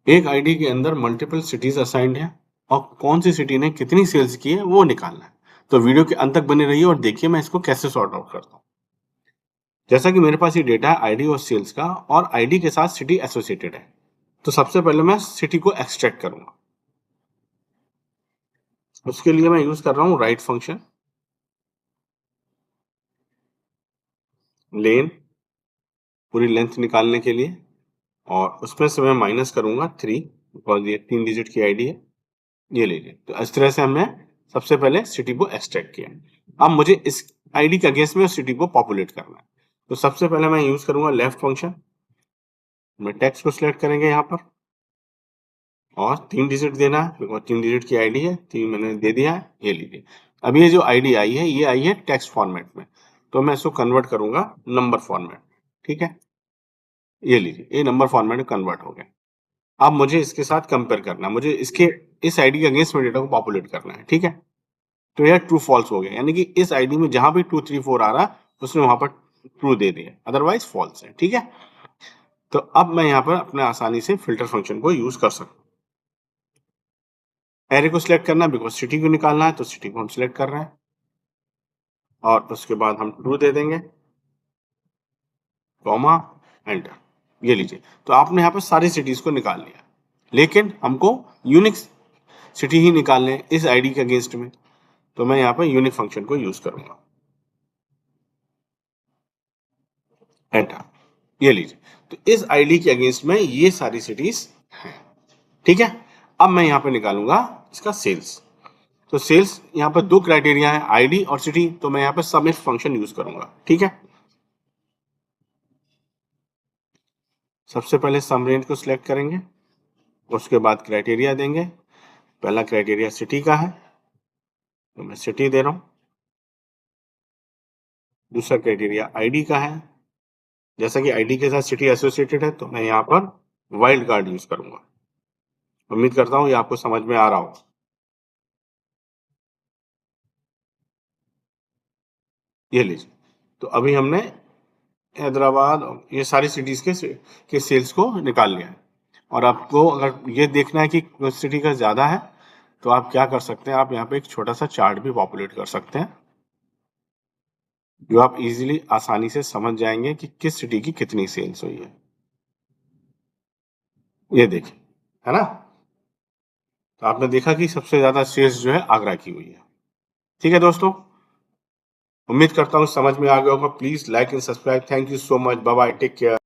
एक आईडी के अंदर मल्टीपल सिटीज असाइंड है और कौन सी सिटी ने कितनी सेल्स की है वो निकालना है। तो वीडियो के अंत तक बने रहिए और देखिए मैं इसको कैसे सॉर्ट आउट करता हूँ। जैसा कि मेरे पास ये डेटा है आईडी और सेल्स का और आईडी के साथ सिटी एसोसिएटेड है। तो सबसे पहले मैं सिटी को एक्सट्रैक्ट करूंगा। उसके लिए मैं यूज कर रहा हूँ राइट फंक्शन, लेन पूरी लेंथ निकालने के लिए, और उसमें से मैं माइनस करूंगा 3 बिकॉज ये 3 डिजिट की आईडी है। ये लीजिए, तो इस तरह से हमने सबसे पहले सिटी को एक्सट्रैक्ट किया। अब मुझे इस आईडी के अगेंस्ट में उस सिटी को पॉपुलेट करना है। तो सबसे पहले मैं यूज करूंगा लेफ्ट फंक्शन में, टेक्स्ट को सिलेक्ट करेंगे यहाँ पर और 3 डिजिट देना है बिकॉज 3 डिजिट की आईडी है, 3 मैंने दे दिया है। ये लीजिए, अब ये जो आईडी आई है ये आई है टेक्स्ट फॉर्मेट में, तो मैं इसको कन्वर्ट करूंगा नंबर फॉर्मेट। ठीक है, ये लीजिए, ये नंबर फॉर्मेट में कन्वर्ट हो गया। अब मुझे इसके साथ कंपेयर करना है, मुझे इसके इस आईडी के अगेंस्ट में डेटा को पॉपुलेट करना है। ठीक है, तो यह ट्रू फॉल्स हो गया, यानी कि इस आईडी में जहां भी 2 3 4 आ रहा उसने वहां पर ट्रू दे दिया, अदरवाइज फॉल्स है। ठीक है, तो अब मैं यहाँ पर अपने आसानी से फिल्टर फंक्शन को यूज कर सकता हूँ। एरे को सिलेक्ट करना बिकॉज सिटी को निकालना है, तो सिटी को हम सिलेक्ट कर रहे हैं और उसके बाद हम ट्रू दे देंगे, कॉमा, एंटर। ये लीजिए, तो आपने यहाँ पर सारी सिटीज को निकाल लिया, लेकिन हमको यूनिक सिटी ही निकालने हैं इस आईडी के अगेंस्ट में, तो मैं यहाँ पर यूनिक फंक्शन को यूज करूंगा, एंटर। ये लीजिए, तो इस आईडी के अगेंस्ट में ये सारी सिटीज हैं। ठीक है, अब मैं यहाँ पे निकालूंगा इसका सेल्स। तो सेल्स यहाँ पर 2 क्राइटेरिया है, आईडी और सिटी, तो मैं यहाँ पे सम इफ फंक्शन यूज करूंगा। ठीक है, सबसे पहले सम रेंज को सिलेक्ट करेंगे, उसके बाद क्राइटेरिया देंगे। पहला क्राइटेरिया सिटी का है, तो मैं सिटी दे रहा हूं। दूसरा क्राइटेरिया आईडी का है, जैसा कि आईडी के साथ सिटी एसोसिएटेड है, तो मैं यहाँ पर वाइल्ड कार्ड यूज करूंगा। उम्मीद करता हूँ ये आपको समझ में आ रहा हो। ये लीजिए, तो अभी हमने हैदराबाद ये सारी सिटीज के सेल्स को निकाल लिया है। और आपको अगर ये देखना है कि सिटी का ज्यादा है, तो आप क्या कर सकते हैं, आप यहाँ पे एक छोटा सा चार्ट भी पॉपुलेट कर सकते हैं, जो आप इजीली आसानी से समझ जाएंगे कि किस सिटी की कितनी सेल्स हुई है। ये देखिए, है ना, तो आपने देखा कि सबसे ज्यादा सेल्स जो है आगरा की हुई है। ठीक है दोस्तों, उम्मीद करता हूँ समझ में आ गया होगा। Please like and subscribe. Thank you so much, bye bye, take care.